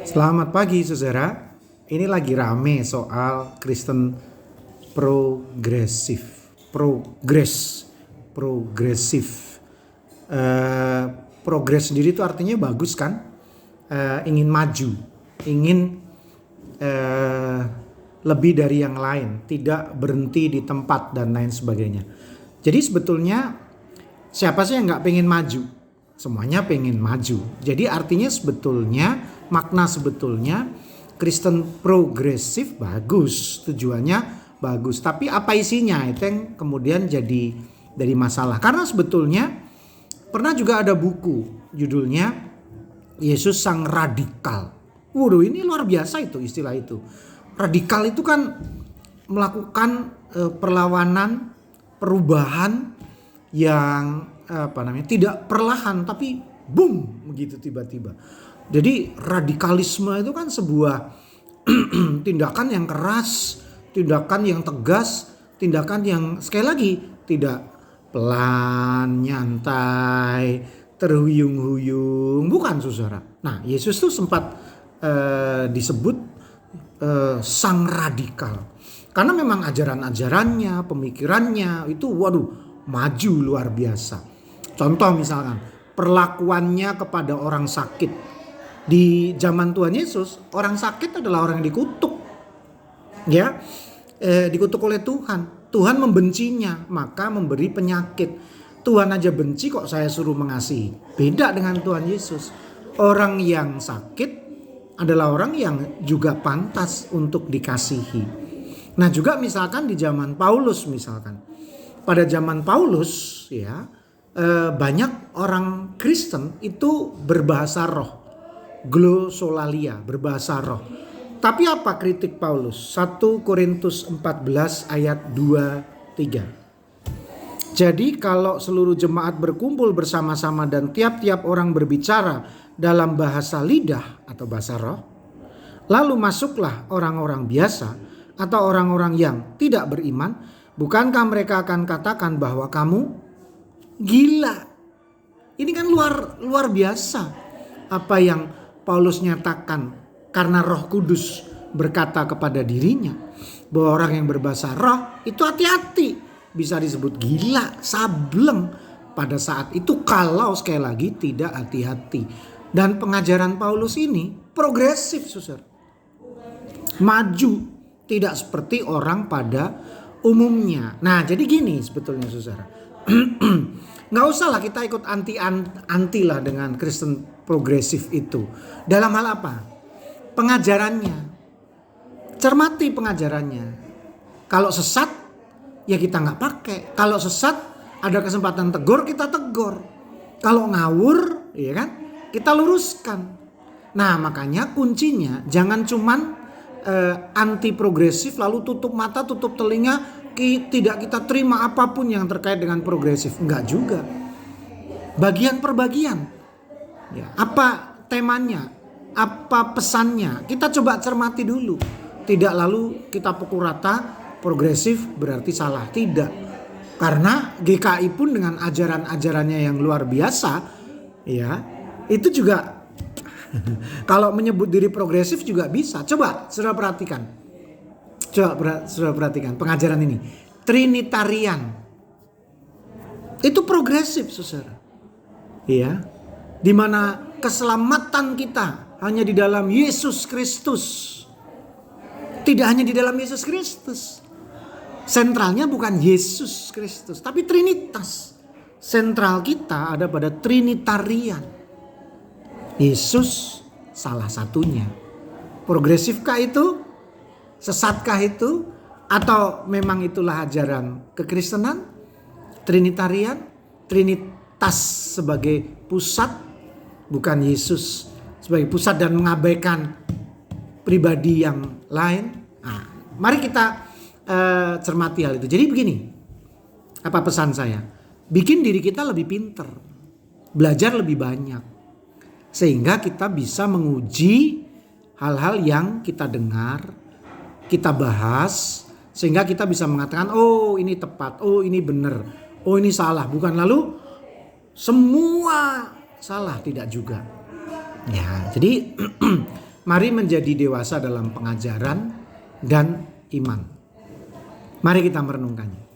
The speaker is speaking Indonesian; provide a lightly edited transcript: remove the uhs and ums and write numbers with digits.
Selamat pagi saudara. Ini lagi rame soal Kristen progresif. Progresif. Progres sendiri itu artinya bagus kan? Ingin maju, ingin lebih dari yang lain, tidak berhenti di tempat dan lain sebagainya. Jadi sebetulnya siapa sih yang nggak pengen maju? Semuanya pengen maju. Jadi artinya sebetulnya makna sebetulnya Kristen progresif bagus, tujuannya bagus. Tapi apa isinya itu yang kemudian jadi masalah. Karena sebetulnya pernah juga ada buku judulnya Yesus Sang Radikal. Waduh, ini luar biasa itu istilah itu. Radikal itu kan melakukan perlawanan, perubahan yang tidak perlahan tapi boom begitu tiba-tiba. Jadi radikalisme itu kan sebuah tindakan yang keras, tindakan yang tegas, tindakan yang sekali lagi tidak pelan, nyantai, terhuyung-huyung, bukan saudara. Nah, Yesus tuh sempat disebut sang radikal. Karena memang ajaran-ajarannya, pemikirannya itu maju luar biasa. Contoh misalkan perlakuannya kepada orang sakit. Di zaman Tuhan Yesus, orang sakit adalah orang yang dikutuk. Ya, dikutuk oleh Tuhan. Tuhan membencinya, maka memberi penyakit. Tuhan aja benci kok saya suruh mengasihi. Beda dengan Tuhan Yesus. Orang yang sakit adalah orang yang juga pantas untuk dikasihi. Nah, juga misalkan di zaman Paulus misalkan. Pada zaman Paulus ya, banyak orang Kristen itu berbahasa roh. Glosolalia, berbahasa roh. Tapi apa kritik Paulus? 1 Korintus 14 ayat 2-3. Jadi kalau seluruh jemaat berkumpul bersama-sama dan tiap-tiap orang berbicara dalam bahasa lidah atau bahasa roh, lalu masuklah orang-orang biasa atau orang-orang yang tidak beriman, bukankah mereka akan katakan bahwa kamu gila? Ini kan luar biasa apa yang Paulus nyatakan, karena Roh Kudus berkata kepada dirinya bahwa orang yang berbahasa roh itu hati-hati, bisa disebut gila, sableng pada saat itu kalau sekali lagi tidak hati-hati. Dan pengajaran Paulus ini progresif, saudara. Maju, tidak seperti orang pada umumnya. Nah, jadi gini sebetulnya saudara. Nggak usah lah kita ikut anti lah dengan Kristen progresif itu. Dalam hal apa? Pengajarannya. Cermati pengajarannya. Kalau sesat ya kita nggak pakai. Kalau sesat ada kesempatan tegur, kita tegur. Kalau ngawur ya kan, kita luruskan. Nah, makanya kuncinya jangan cuman anti progresif lalu tutup mata, tutup telinga, tidak kita terima apapun yang terkait dengan progresif. Enggak juga. Bagian per bagian. Ya, apa temanya? Apa pesannya? Kita coba cermati dulu. Tidak lalu kita pukul rata progresif berarti salah. Tidak. Karena GKI pun dengan ajaran-ajarannya yang luar biasa, ya, itu juga kalau menyebut diri progresif juga bisa. Coba saudara perhatikan. Saudara perhatikan pengajaran ini. Trinitarian. Itu progresif, saudara. Iya. Di mana keselamatan kita hanya di dalam Yesus Kristus. Tidak hanya di dalam Yesus Kristus. Sentralnya bukan Yesus Kristus, tapi Trinitas. Sentral kita ada pada Trinitarian. Yesus salah satunya. Progresifkah itu? Sesatkah itu? Atau memang itulah ajaran kekristenan? Trinitarian? Trinitas sebagai pusat, bukan Yesus sebagai pusat dan mengabaikan pribadi yang lain. Nah, mari kita cermati hal itu. Jadi begini, apa pesan saya? Bikin diri kita lebih pinter, belajar lebih banyak, sehingga kita bisa menguji hal-hal yang kita dengar, kita bahas, sehingga kita bisa mengatakan, oh ini tepat, oh ini benar, oh ini salah. Bukan lalu semua salah, tidak juga. Ya, jadi Mari menjadi dewasa dalam pengajaran dan iman. Mari kita merenungkannya.